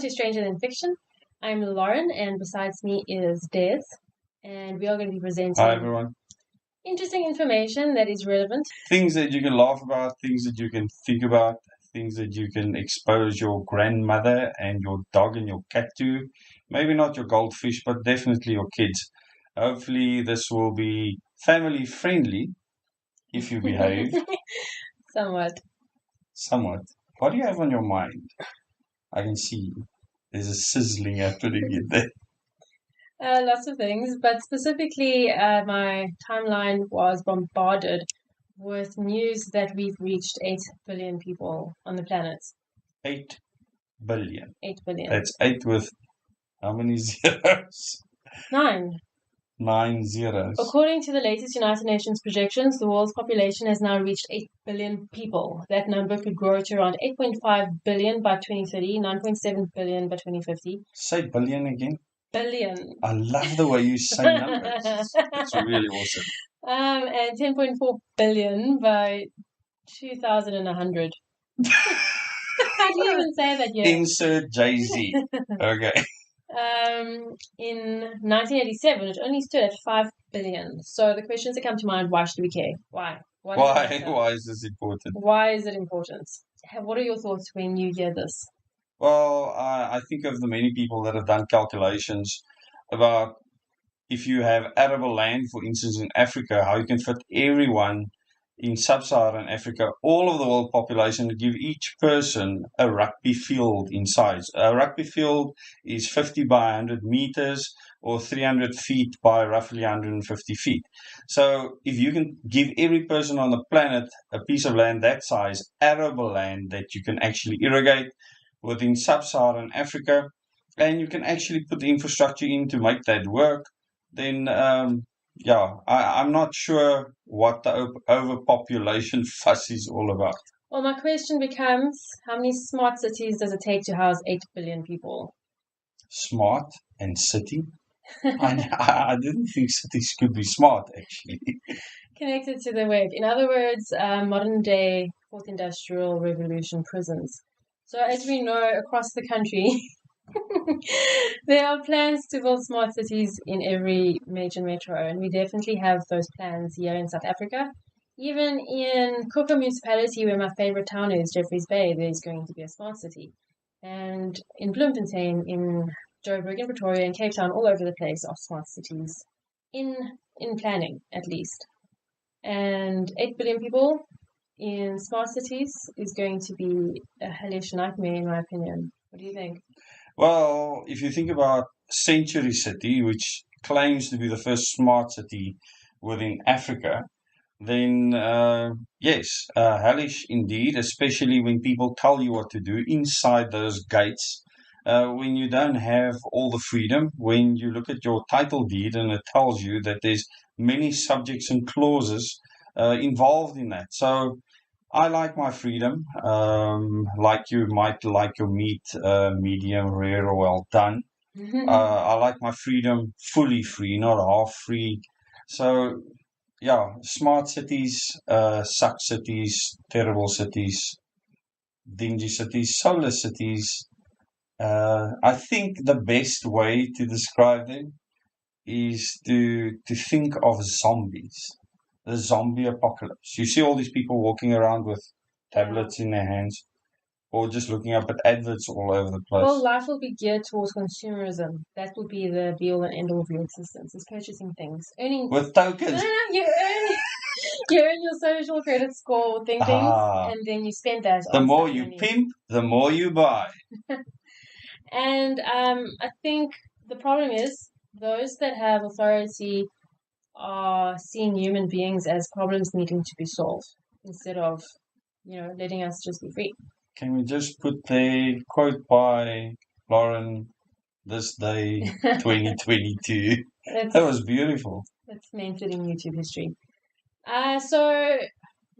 to Stranger Than Fiction. I'm Lauren, and besides me is Des, and we are going to be presenting Hi, everyone. Interesting information that is relevant. Things that you can laugh about, things that you can think about, things that you can expose your grandmother and your dog and your cat to. Maybe not your goldfish, but definitely your kids. Hopefully, this will be family friendly if you behave. Somewhat. What do you have on your mind? I can see there's a sizzling happening in there. Lots of things, but specifically, my timeline was bombarded with news that we've reached 8 billion people on the planet. 8 billion. 8 billion. That's 8 with how many zeros? 9. 9 zeros. According to the latest United Nations projections, the world's population has now reached 8 billion people. That number could grow to around 8.5 billion by 2030, 9.7 billion by 2050. Say billion again. Billion. I love the way you say numbers. It's really awesome. And 10.4 billion by 2100. How do you even say that yet? Insert Jay-Z. Okay. In 1987, it only stood at 5 billion. So the questions that come to mind, why should we care? Why? Why is this important? Why is it important? What are your thoughts when you hear this? Well, I think of the many people that have done calculations about if you have arable land, for instance, in Africa, how you can fit everyone in sub-Saharan Africa, all of the world population, to give each person a rugby field in size. A rugby field is 50 by 100 meters or 300 feet by roughly 150 feet. So if you can give every person on the planet a piece of land that size, arable land that you can actually irrigate within sub-Saharan Africa, and you can actually put the infrastructure in to make that work, then I'm not sure what the overpopulation fuss is all about. Well, my question becomes, how many smart cities does it take to house 8 billion people? Smart and city? I didn't think cities could be smart, actually. Connected to the web. In other words, modern-day fourth industrial revolution prisons. So as we know, across the country, there are plans to build smart cities in every major metro, and we definitely have those plans here in South Africa. Even in Cook municipality, where my favorite town is, Jeffreys Bay, there's going to be a smart city. And in Bloemfontein, in Joburg, in Pretoria, in Cape Town, all over the place are smart cities, in planning at least. And 8 billion people in smart cities is going to be a hellish nightmare, in my opinion. What do you think? Well, if you think about Century City, which claims to be the first smart city within Africa, then yes, hellish indeed, especially when people tell you what to do inside those gates, when you don't have all the freedom, when you look at your title deed and it tells you that there's many subjects and clauses involved in that. So I like my freedom, like you might like your meat medium rare or well done. I like my freedom fully free, not half free. So yeah, smart cities, suck cities, terrible cities, dingy cities, soulless cities. I think the best way to describe them is to think of zombies, the zombie apocalypse. You see all these people walking around with tablets in their hands, or just looking up at adverts all over the place. Well, life will be geared towards consumerism. That will be the be-all and end-all of your existence, is purchasing things. Earning with tokens. No, you earn your social credit score with things, and then you spend that. The more you pimp, the more you buy. And I think the problem is those that have authority are seeing human beings as problems needing to be solved instead of, letting us just be free. Can we just put the quote by Lauren, this day, 2022? That was beautiful. That's mentioned in YouTube history. So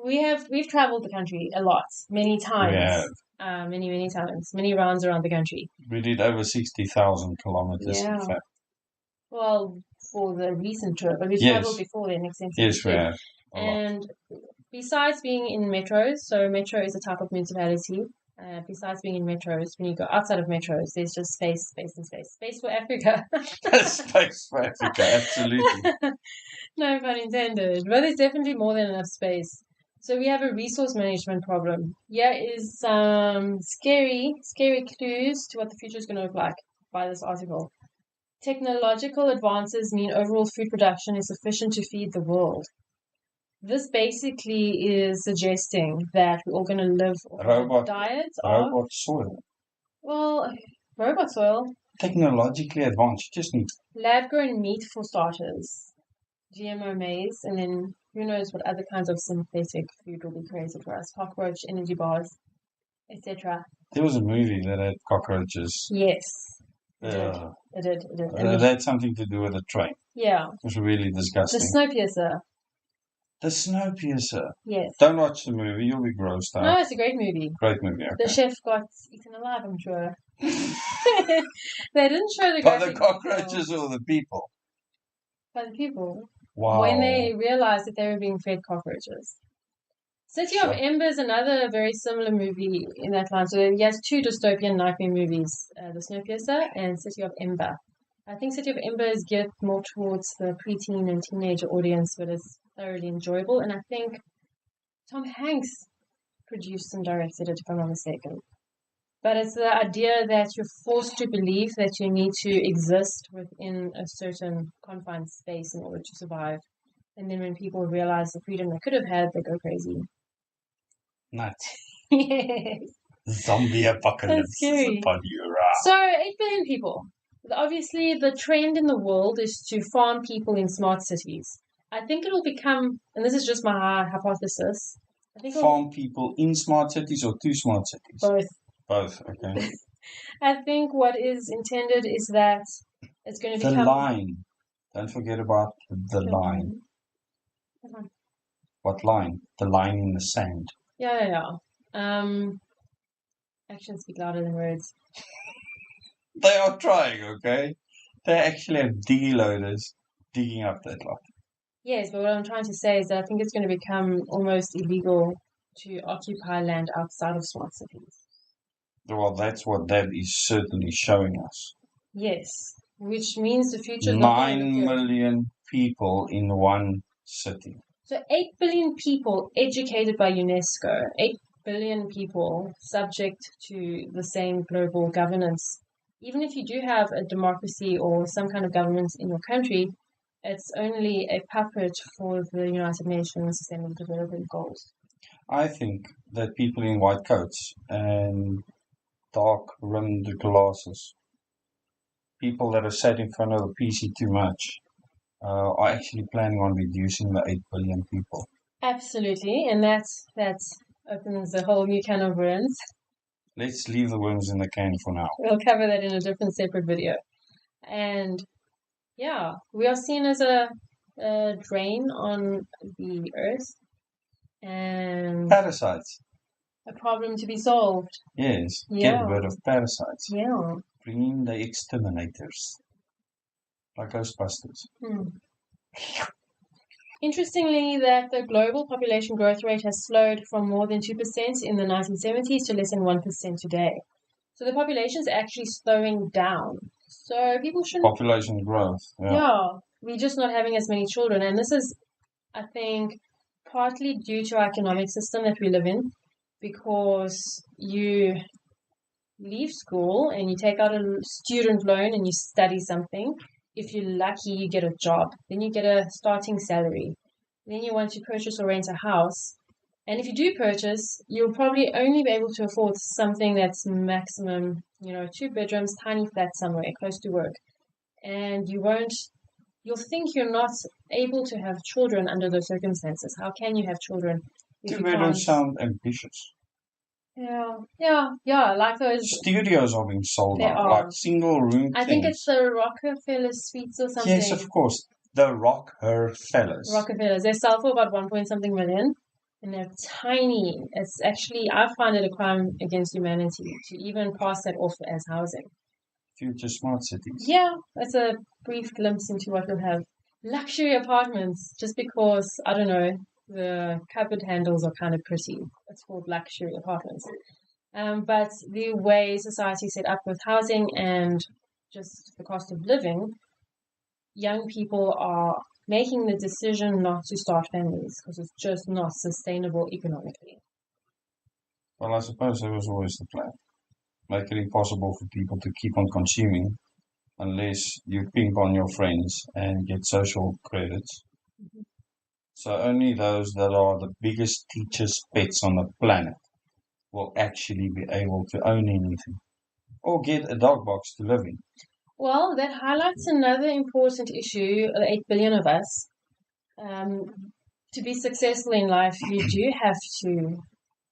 we've traveled the country a lot, many times. We have. Many times, many rounds around the country. We did over 60,000 kilometers, in fact. Well, for the recent trip, but we traveled before then extensively. Yes, we have. And besides being in metros, so metro is a type of municipality, besides being in metros, when you go outside of metros, there's just space, space, and space. Space for Africa. Space for Africa, absolutely. No pun intended. But there's definitely more than enough space. So we have a resource management problem. Here is some scary clues to what the future is going to look like by this article. Technological advances mean overall food production is sufficient to feed the world. This basically is suggesting that we're all going to live on a diet of... Robot soil. Well, robot soil. Technologically advanced. You just need lab-grown meat for starters. GMO maize, and then who knows what other kinds of synthetic food will be created for us. Cockroach, energy bars, etc. There was a movie that had cockroaches. Yes. It did. It had something to do with a train. Yeah. It was really disgusting. The Snowpiercer. Yes. Don't watch the movie, you'll be grossed out. No, it's a great movie. Great movie, okay. The chef got eaten alive, I'm sure. They didn't show the By the cockroaches or the people? By the people. Wow. When they realized that they were being fed cockroaches. City of Ember is another very similar movie in that line. So he has two dystopian nightmare movies, The Snowpiercer and City of Ember. I think City of Ember is geared more towards the preteen and teenager audience, but it's thoroughly enjoyable. And I think Tom Hanks produced and directed it, if I'm not mistaken. But it's the idea that you're forced to believe that you need to exist within a certain confined space in order to survive. And then when people realize the freedom they could have had, they go crazy. Nuts. Yes. Zombie apocalypse is upon you. So, 8 billion people. Obviously, the trend in the world is to farm people in smart cities. I think it'll become, and this is just my hypothesis, I think farm people in smart cities or to smart cities? Both, okay. I think what is intended is that it's going to become... The line. Don't forget about the line. What line? The line in the sand. Yeah. Actions speak louder than words. They are trying, okay? They actually have diggy loaders digging up that lot. Yes, but what I'm trying to say is that I think it's going to become almost illegal to occupy land outside of smart cities. Well, that's what that is certainly showing us. Yes, which means the future... 9 million people in one city. So 8 billion people educated by UNESCO, 8 billion people subject to the same global governance. Even if you do have a democracy or some kind of government in your country, it's only a puppet for the United Nations Sustainable Development Goals. I think that people in white coats and dark-rimmed glasses, people that are sat in front of the PC too much, are actually planning on reducing the 8 billion people. Absolutely, and that opens a whole new can of worms. Let's leave the worms in the can for now. We'll cover that in a different separate video. And yeah, we are seen as a drain on the earth and parasites. A problem to be solved. Yes, get rid of parasites. Yeah. Bring in the exterminators. Like Ghostbusters. Interestingly, that the global population growth rate has slowed from more than 2% in the 1970s to less than 1% today. So the population is actually slowing down. So people shouldn't... Population growth. Yeah. We're just not having as many children. And this is, I think, partly due to our economic system that we live in. Because you leave school and you take out a student loan and you study something. If you're lucky, you get a job. Then you get a starting salary. Then you want to purchase or rent a house. And if you do purchase, you'll probably only be able to afford something that's maximum, 2 bedrooms, tiny flat somewhere, close to work. And you'll think you're not able to have children under those circumstances. How can you have children? 2 bedrooms sound ambitious. Yeah. Like those studios are being sold now, like single room. I think it's the Rockefeller Suites or something. Yes, of course, the Rockefellers. They sell for about 1 million, and they're tiny. It's actually, I find it a crime against humanity to even pass that off as housing. Future smart cities. Yeah, that's a brief glimpse into what we'll have. Luxury apartments, just because, I don't know, the cupboard handles are kind of pretty. It's called luxury apartments. But the way society is set up with housing and just the cost of living, young people are making the decision not to start families because it's just not sustainable economically. Well, I suppose that was always the plan. Make it impossible for people to keep on consuming unless you pimp on your friends and get social credits. Mhm. So only those that are the biggest teacher's pets on the planet will actually be able to own anything or get a dog box to live in. Well, that highlights another important issue, the 8 billion of us. To be successful in life, you do have to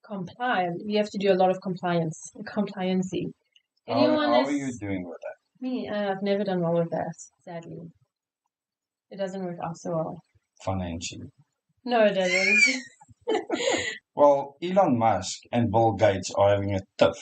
comply. You have to do a lot of compliancy. Anyone How are you is doing with that? me. I've never done well with that, sadly. It doesn't work out so well. Financially? No, it doesn't. Well, Elon Musk and Bill Gates are having a tiff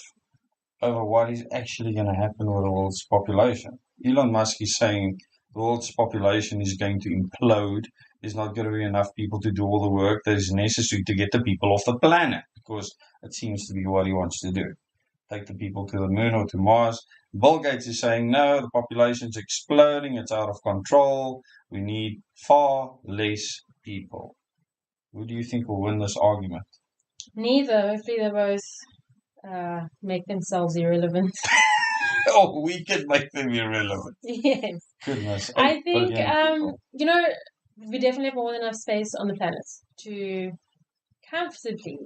over what is actually going to happen with the world's population. Elon Musk is saying the world's population is going to implode. There's not going to be enough people to do all the work that is necessary to get the people off the planet, because it seems to be what he wants to do. Take the people to the moon or to Mars. Bill Gates is saying, no, the population's exploding. It's out of control. We need far less people. Who do you think will win this argument? Neither. Hopefully, they both make themselves irrelevant. Oh, we can make them irrelevant. Yes. Goodness. I think, People. we definitely have more than enough space on the planet to comfortably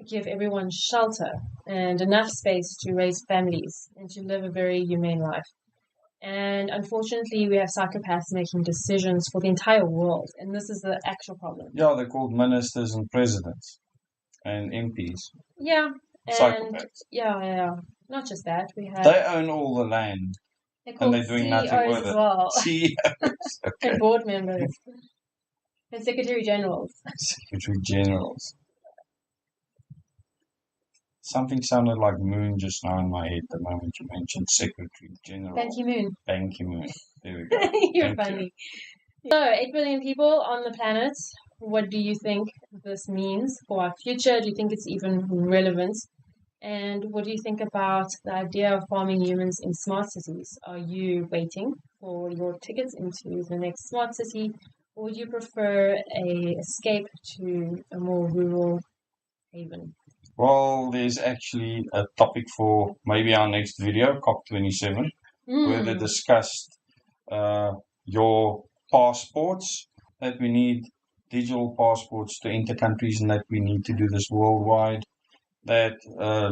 give everyone shelter and enough space to raise families and to live a very humane life. And unfortunately, we have psychopaths making decisions for the entire world. And this is the actual problem. Yeah, they're called ministers and presidents and MPs. Yeah. And Psychopaths. yeah. Not just that. We have. They own all the land. They're called and they're doing CEOs nothing with as it. well. CEOs. Okay. And board members. And secretary generals. Secretary generals. Something sounded like moon just now in my head the moment you mentioned Secretary General. Ban Ki-moon. Ban Ki-moon. There we go. You're funny. So, 8 billion people on the planet. What do you think this means for our future? Do you think it's even relevant? And what do you think about the idea of farming humans in smart cities? Are you waiting for your tickets into the next smart city, or would you prefer a escape to a more rural haven? Well, there's actually a topic for maybe our next video, COP27, where they discussed your passports, that we need digital passports to enter countries and that we need to do this worldwide. That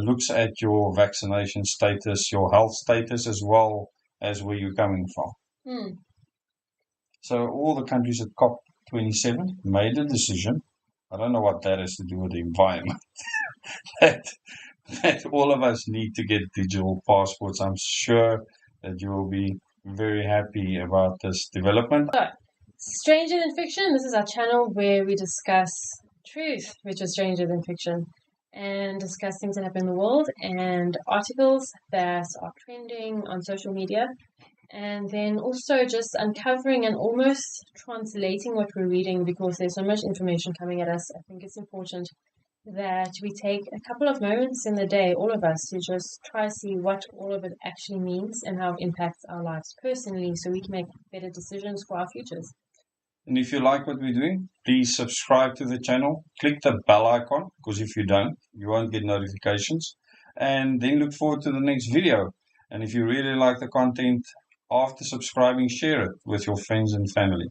looks at your vaccination status, your health status, as well as where you're coming from. So all the countries at COP27 made a decision. I don't know what that has to do with the environment. that all of us need to get digital passports. I'm sure that you will be very happy about this development. So, Stranger Than Fiction, this is our channel where we discuss truth, which is stranger than fiction, and discuss things that happen in the world and articles that are trending on social media, and then also just uncovering and almost translating what we're reading, because there's so much information coming at us. I think it's important that we take a couple of moments in the day, all of us, to just try to see what all of it actually means and how it impacts our lives personally, so we can make better decisions for our futures. And if you like what we're doing, please subscribe to the channel. Click the bell icon, because if you don't, you won't get notifications. And then look forward to the next video. And if you really like the content, after subscribing, share it with your friends and family.